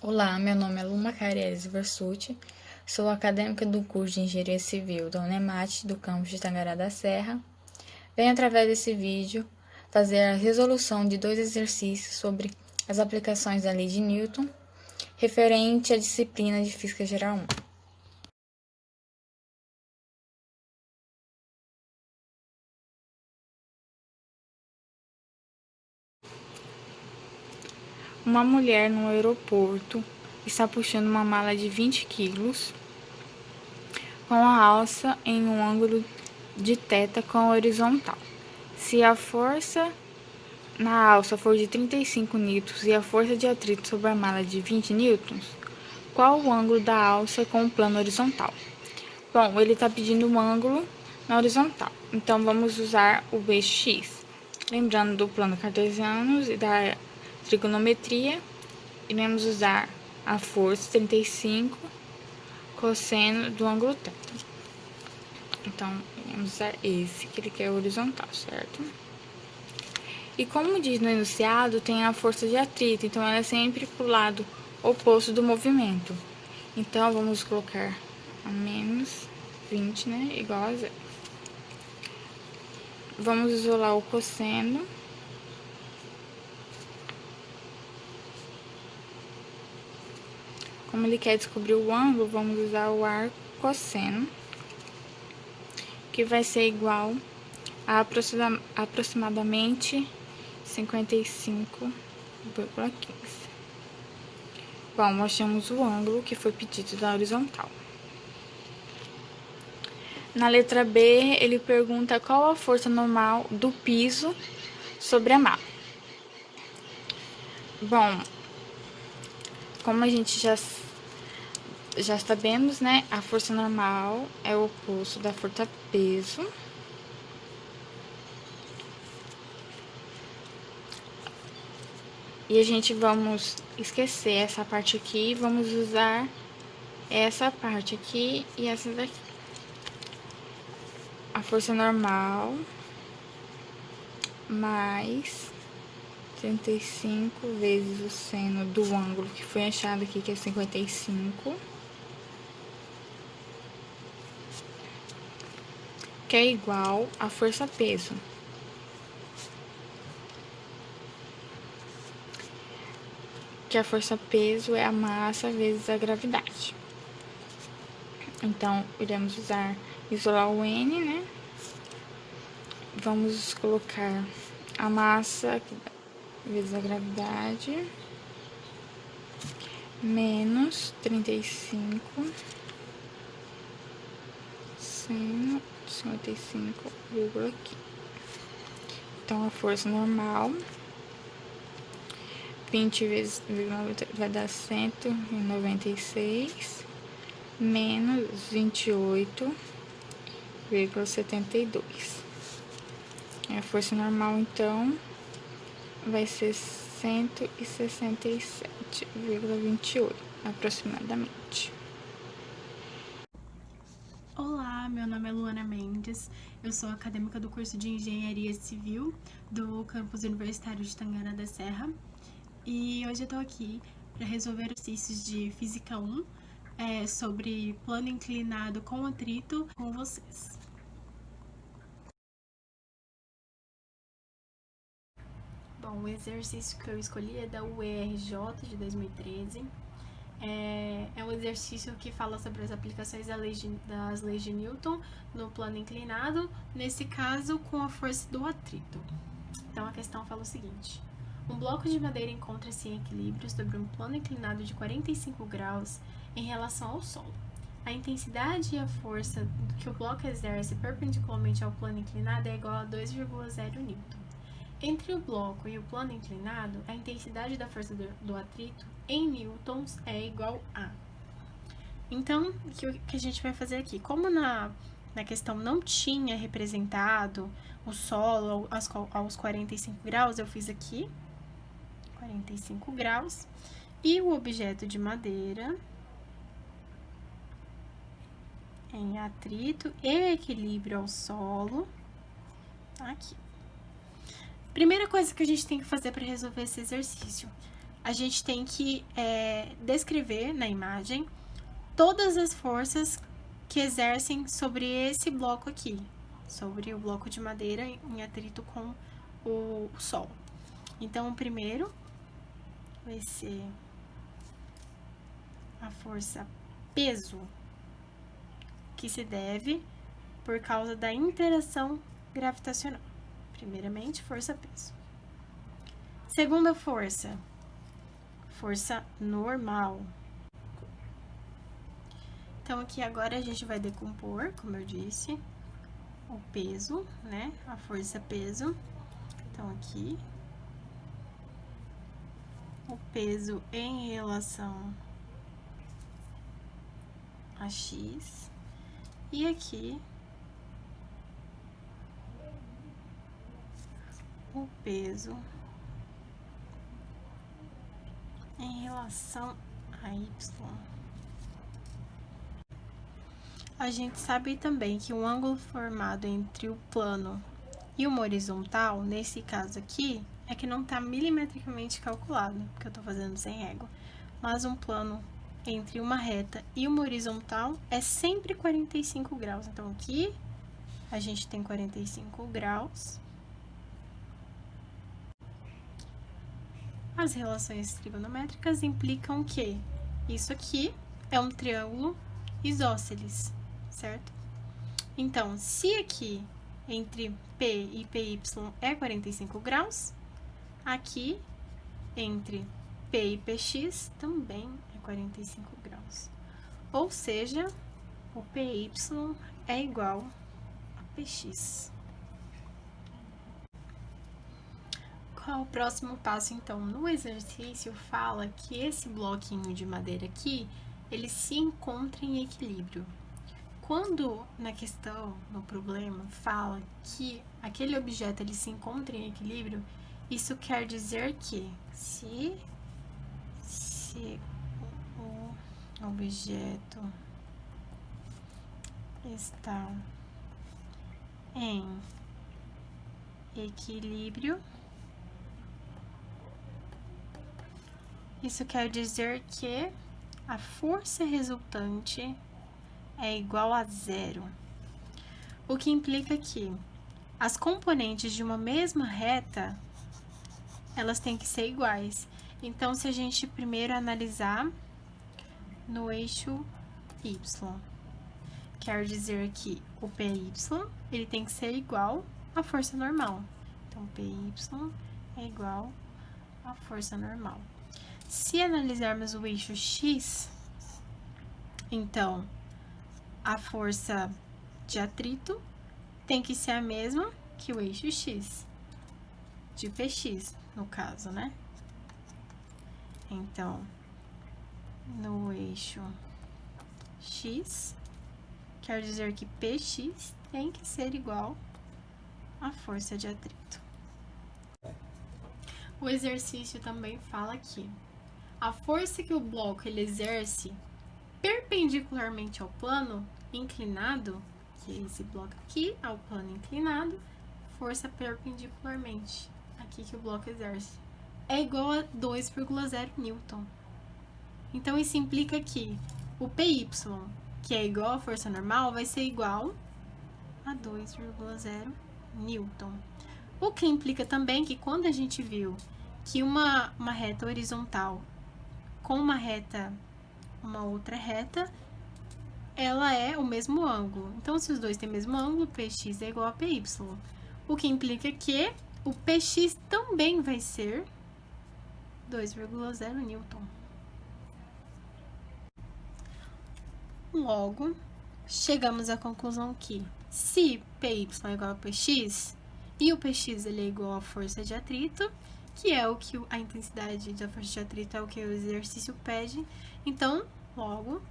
Olá, meu nome é Luma Cariese Versuti, sou acadêmica do curso de Engenharia Civil da Unemate, do campus de Tangará da Serra. Venho, através desse vídeo, fazer a resolução de 2 exercícios sobre as aplicações da Lei de Newton, referente à disciplina de Física Geral 1. Uma mulher no aeroporto está puxando uma mala de 20 quilos com a alça em um ângulo de θ com horizontal. Se a força na alça for de 35 newtons e a força de atrito sobre a mala de 20 newtons, qual o ângulo da alça com o plano horizontal? Bom, ele está pedindo um ângulo na horizontal, então vamos usar o eixo X. Lembrando do plano cartesiano e da trigonometria, iremos usar a força 35 cosseno do ângulo θ. Então, vamos usar esse, que ele quer horizontal, certo? E como diz no enunciado, tem a força de atrito, então ela é sempre para o lado oposto do movimento. Então, vamos colocar a menos 20, né, igual a zero. Vamos isolar o cosseno. Como ele quer descobrir o ângulo, vamos usar o ar cosseno, que vai ser igual a aproximadamente 55,15. Bom, achamos o ângulo que foi pedido da horizontal. Na letra B, ele pergunta qual a força normal do piso sobre a mala. Bom, como a gente já sabemos, né, a força normal é o oposto da força peso. E a gente vamos esquecer essa parte aqui, vamos usar essa parte aqui e essa daqui. A força normal mais 35 vezes o seno do ângulo que foi achado aqui, que é 55, que é igual a força-peso. Que a força-peso é a massa vezes a gravidade. Então, iremos isolar o N, né? Vamos colocar a massa vezes a gravidade, menos 35 seno 55,15. Então, a força normal, 20 vezes vai dar 196, menos 28,72. A força normal, então, vai ser 167,28, aproximadamente. Olá, meu nome é Luana Mendes, eu sou acadêmica do curso de Engenharia Civil do campus universitário de Tangará da Serra e hoje eu tô aqui para resolver exercícios de Física 1 sobre plano inclinado com atrito com vocês. Bom, o exercício que eu escolhi é da UERJ de 2013. É um exercício que fala sobre as aplicações das leis de Newton no plano inclinado, nesse caso com a força do atrito. Então a questão fala o seguinte: um bloco de madeira encontra-se em equilíbrio sobre um plano inclinado de 45 graus em relação ao solo. A intensidade e a força que o bloco exerce perpendicularmente ao plano inclinado é igual a 2,0 N. Entre o bloco e o plano inclinado, a intensidade da força do atrito em newtons é igual a. Então, o que a gente vai fazer aqui? Como na questão não tinha representado o solo aos 45 graus, eu fiz aqui 45 graus. E o objeto de madeira em atrito e equilíbrio ao solo, aqui. Primeira coisa que a gente tem que fazer para resolver esse exercício: a gente tem que descrever na imagem todas as forças que exercem sobre esse bloco aqui, sobre o bloco de madeira em atrito com o solo. Então, o primeiro vai ser a força peso, que se deve por causa da interação gravitacional. Primeiramente, força peso. Segunda força, força normal. Então, aqui agora a gente vai decompor, como eu disse, o peso, né? A força peso. Então, aqui, o peso em relação a x. E aqui, o peso em relação a y. A gente sabe também que um ângulo formado entre o plano e uma horizontal, nesse caso aqui, é que não está milimetricamente calculado, porque eu estou fazendo sem régua. Mas um plano entre uma reta e uma horizontal é sempre 45 graus. Então, aqui a gente tem 45 graus. As relações trigonométricas implicam que isso aqui é um triângulo isósceles, certo? Então, se aqui entre P e PY é 45 graus, aqui entre P e PX também é 45 graus. Ou seja, o PY é igual a PX. Qual é o próximo passo, então? No exercício, fala que esse bloquinho de madeira aqui, ele se encontra em equilíbrio. Quando na questão, no problema, fala que aquele objeto ele se encontra em equilíbrio, isso quer dizer que se o objeto está em equilíbrio, isso quer dizer que a força resultante é igual a zero, o que implica que as componentes de uma mesma reta, elas têm que ser iguais. Então, se a gente primeiro analisar no eixo y, quer dizer que o PY, ele tem que ser igual à força normal. Então, PY é igual à força normal. Se analisarmos o eixo x, então, a força de atrito tem que ser a mesma que o eixo x, de px, no caso, né? Então, no eixo x, quer dizer que px tem que ser igual à força de atrito. O exercício também fala que a força que o bloco ele exerce perpendicularmente ao plano inclinado, que é esse bloco aqui, ao plano inclinado, força perpendicularmente, aqui que o bloco exerce, é igual a 2,0 newton. Então, isso implica que o PY, que é igual à força normal, vai ser igual a 2,0 newton. O que implica também que quando a gente viu que uma reta horizontal com uma outra reta, ela é o mesmo ângulo. Então, se os dois têm o mesmo ângulo, Px é igual a Py. O que implica que o Px também vai ser 2,0 newton. Logo, chegamos à conclusão que se Py é igual a Px e o Px ele é igual à força de atrito, que é o que a intensidade da força de atrito é o que o exercício pede, então, logo,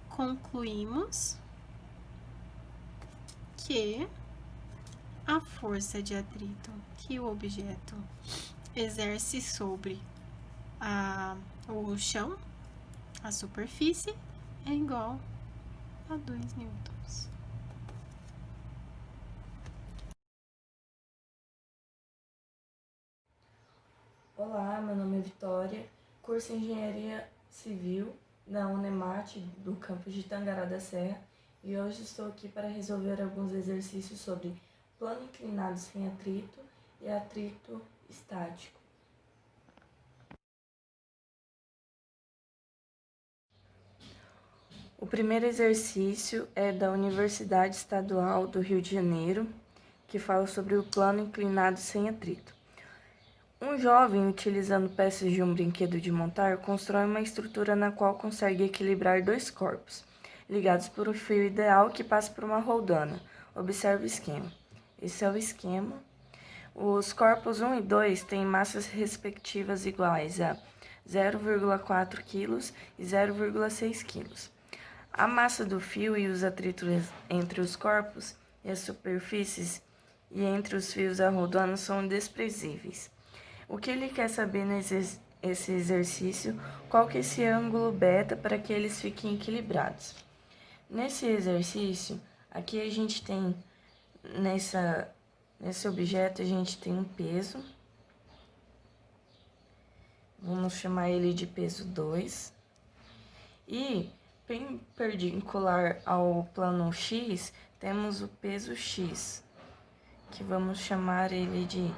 concluímos que a força de atrito que o objeto exerce sobre o chão, a superfície, é igual a 2 newtons. Olá, meu nome é Vitória curso Engenharia Civil da Unemat, do campus de Tangará da Serra, e hoje estou aqui para resolver alguns exercícios sobre plano inclinado sem atrito e atrito estático. O primeiro exercício é da Universidade Estadual do Rio de Janeiro, que fala sobre o plano inclinado sem atrito. Um jovem, utilizando peças de um brinquedo de montar, constrói uma estrutura na qual consegue equilibrar dois corpos, ligados por um fio ideal que passa por uma roldana. Observe o esquema. Esse é o esquema. Os corpos 1 e 2 têm massas respectivas iguais a 0,4 kg e 0,6 kg. A massa do fio e os atritos entre os corpos e as superfícies e entre os fios a roldana são desprezíveis. O que ele quer saber nesse exercício? Qual que é esse ângulo beta para que eles fiquem equilibrados? Nesse exercício, aqui a gente tem, nesse objeto, a gente tem um peso. Vamos chamar ele de peso 2. E perpendicular ao plano X, temos o peso X, que vamos chamar ele de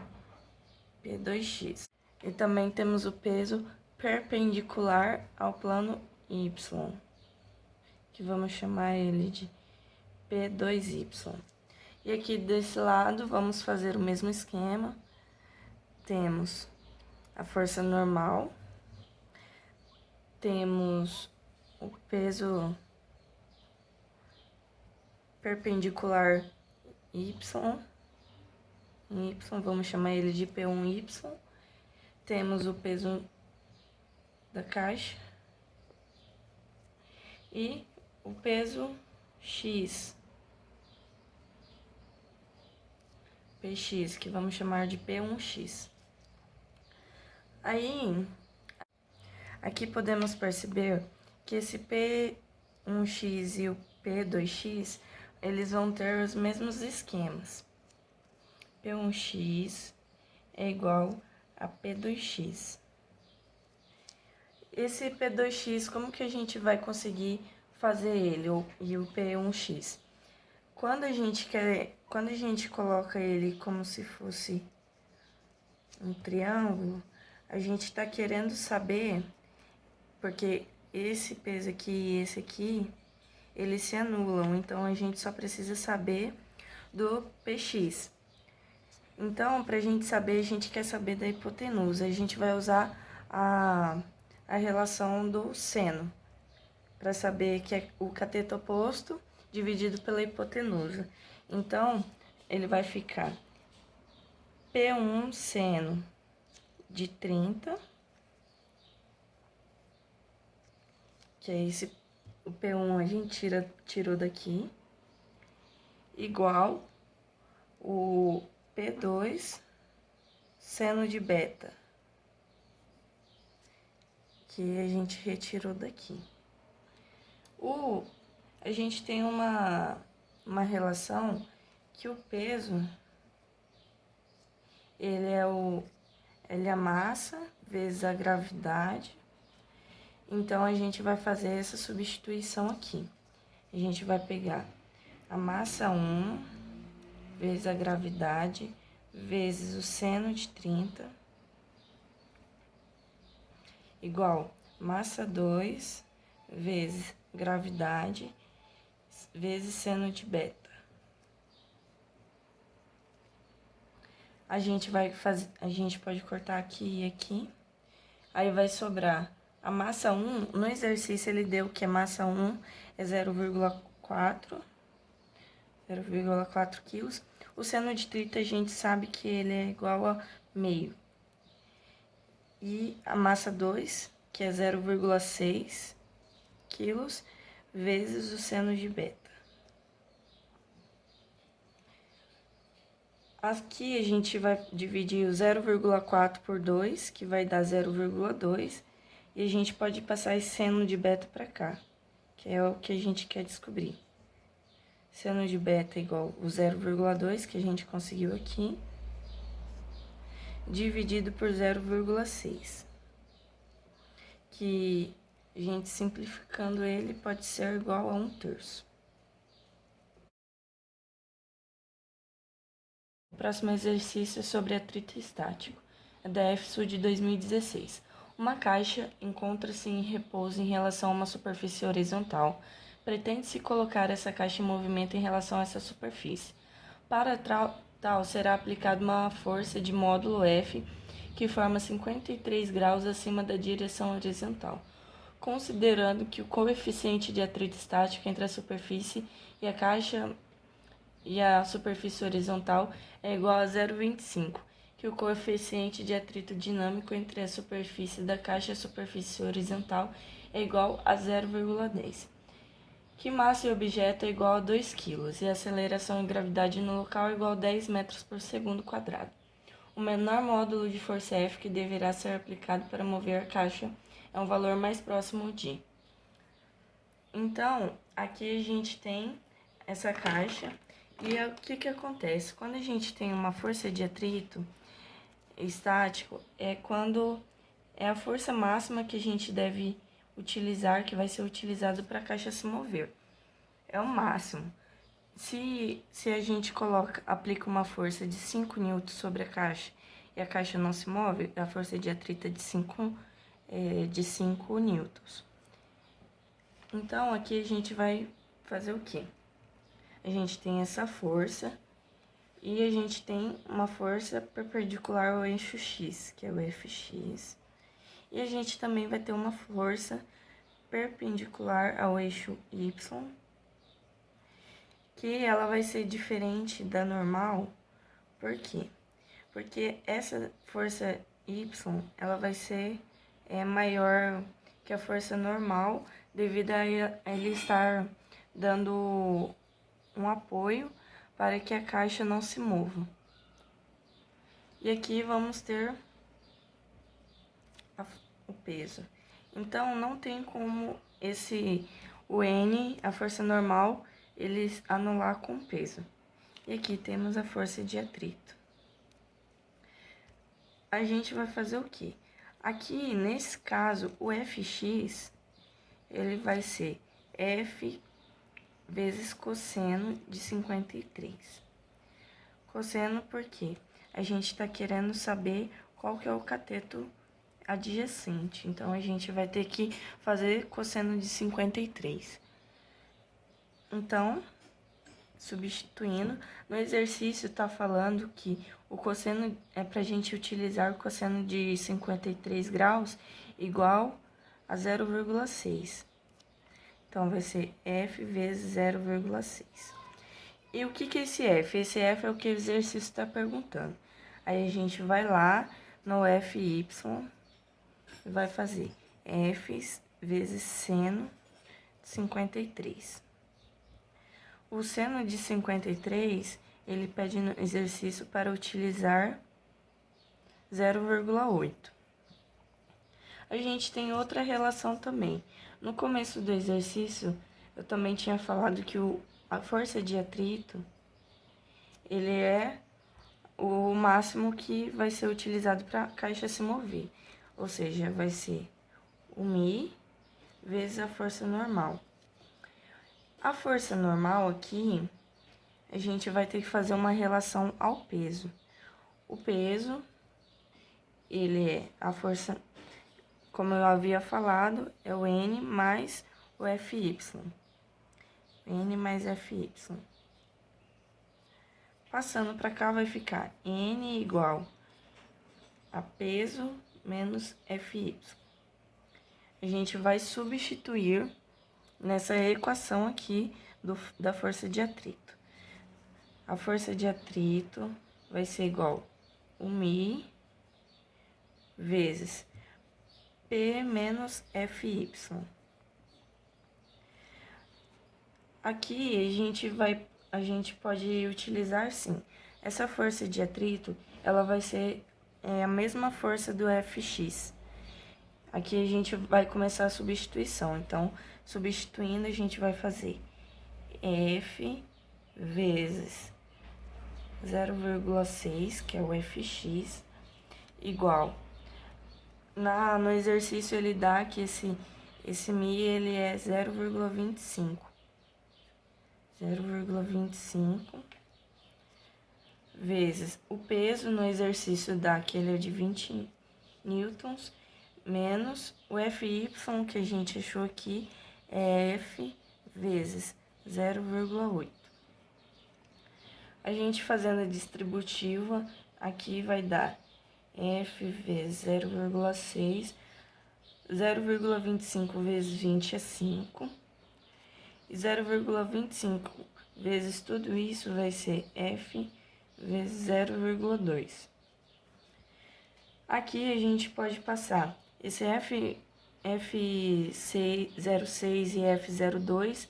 P2x. E também temos o peso perpendicular ao plano Y, que vamos chamar ele de P2y. E aqui desse lado, vamos fazer o mesmo esquema. Temos a força normal, temos o peso perpendicular Y, vamos chamar ele de P1y. Temos o peso da caixa e o peso X, Px, que vamos chamar de P1x. Aí, aqui podemos perceber que esse P1x e o P2x, eles vão ter os mesmos esquemas. P1x é igual a P2x. Esse P2x, como que a gente vai conseguir fazer ele, e o P1x? Quando a gente coloca ele como se fosse um triângulo, a gente está querendo saber, porque esse peso aqui e esse aqui, eles se anulam, então a gente só precisa saber do Px. Então, para a gente saber, a gente quer saber da hipotenusa. A gente vai usar a relação do seno, para saber que é o cateto oposto dividido pela hipotenusa. Então, ele vai ficar P1 seno de 30, que é esse, o P1 a gente tirou daqui, igual o P2 seno de beta, que a gente retirou daqui. A gente tem uma relação que o peso, ele é a massa vezes a gravidade. Então, a gente vai fazer essa substituição aqui. A gente vai pegar a massa 1 vezes a gravidade vezes o seno de 30, igual massa 2 vezes gravidade vezes seno de beta. A gente pode cortar aqui e aqui. Aí vai sobrar a massa 1, no exercício ele deu que a massa 1 é 0,4 quilos. O seno de 30 a gente sabe que ele é igual a meio. E a massa 2, que é 0,6 quilos, vezes o seno de beta. Aqui a gente vai dividir o 0,4 por 2, que vai dar 0,2. E a gente pode passar esse seno de beta para cá, que é o que a gente quer descobrir. Seno de beta é igual o 0,2, que a gente conseguiu aqui, dividido por 0,6. que a gente simplificando ele pode ser igual a 1/3. O próximo exercício é sobre atrito estático, é da EFSU de 2016. Uma caixa encontra-se em repouso em relação a uma superfície horizontal. Pretende-se colocar essa caixa em movimento em relação a essa superfície. Para tal, será aplicada uma força de módulo F, que forma 53 graus acima da direção horizontal, considerando que o coeficiente de atrito estático entre a superfície e a caixa e a superfície horizontal é igual a 0,25, que o coeficiente de atrito dinâmico entre a superfície da caixa e a superfície horizontal é igual a 0,10, que massa e objeto é igual a 2 kg e a aceleração e gravidade no local é igual a 10 metros por segundo quadrado. O menor módulo de força F que deverá ser aplicado para mover a caixa é um valor mais próximo de. Então, aqui a gente tem essa caixa e o que acontece? Quando a gente tem uma força de atrito estático, é quando é a força máxima que a gente deve utilizar, que vai ser utilizado para a caixa se mover. É o máximo. Se a gente aplica uma força de 5 N sobre a caixa e a caixa não se move, a força de atrito é de 5 N. Então, aqui a gente vai fazer o quê? A gente tem essa força e a gente tem uma força perpendicular ao eixo X, que é o Fx. E a gente também vai ter uma força perpendicular ao eixo Y, que ela vai ser diferente da normal. Por quê? Porque essa força Y, ela vai ser maior que a força normal, devido a ele estar dando um apoio para que a caixa não se mova. E aqui vamos ter o peso. Então, não tem como o N, a força normal, eles anular com o peso. E aqui temos a força de atrito. A gente vai fazer o quê? Aqui, nesse caso, o Fx, ele vai ser F vezes cosseno de 53. Cosseno porque a gente está querendo saber qual que é o cateto adjacente. Então, a gente vai ter que fazer cosseno de 53. Então, substituindo, no exercício está falando que o cosseno é para a gente utilizar o cosseno de 53 graus igual a 0,6. Então, vai ser F vezes 0,6. E o que é esse F? Esse F é o que o exercício está perguntando. Aí, a gente vai lá no Fy e vai fazer F vezes seno de 53. O seno de 53, ele pede no exercício para utilizar 0,8. A gente tem outra relação também. No começo do exercício, eu também tinha falado que a força de atrito, ele é o máximo que vai ser utilizado para a caixa se mover. Ou seja, vai ser o μ vezes a força normal. A força normal aqui, a gente vai ter que fazer uma relação ao peso. O peso, ele é a força, como eu havia falado, é o N mais o Fy. N mais Fy. Passando para cá vai ficar N igual a peso menos Fy. A gente vai substituir nessa equação aqui da força de atrito. A força de atrito vai ser igual a μ vezes P menos Fy. Aqui a gente pode utilizar sim. Essa força de atrito, ela vai ser a mesma força do Fx. Aqui a gente vai começar a substituição. Então, substituindo, a gente vai fazer F vezes 0,6, que é o Fx, igual No exercício ele dá que esse Mi ele é 0,25. 0,25 vezes o peso no exercício dá que ele é de 20 newtons, menos o FY que a gente achou aqui é F vezes 0,8. A gente fazendo a distributiva, aqui vai dar F vezes 0,6, 0,25 vezes 20 é 5, e 0,25 vezes tudo isso vai ser F vezes 0,2. Aqui a gente pode passar esse F06 e F02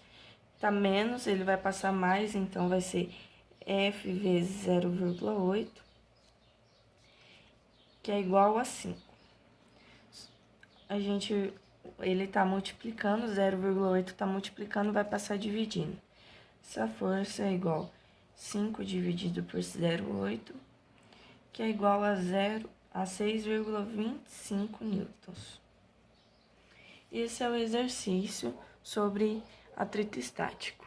tá menos, ele vai passar mais, então vai ser F vezes 0,8, que é igual a 5. Ele tá multiplicando, 0,8 tá multiplicando, vai passar dividindo. Essa força é igual a 5 dividido por 0,8, que é igual a 6,25 newtons. Esse é o exercício sobre atrito estático.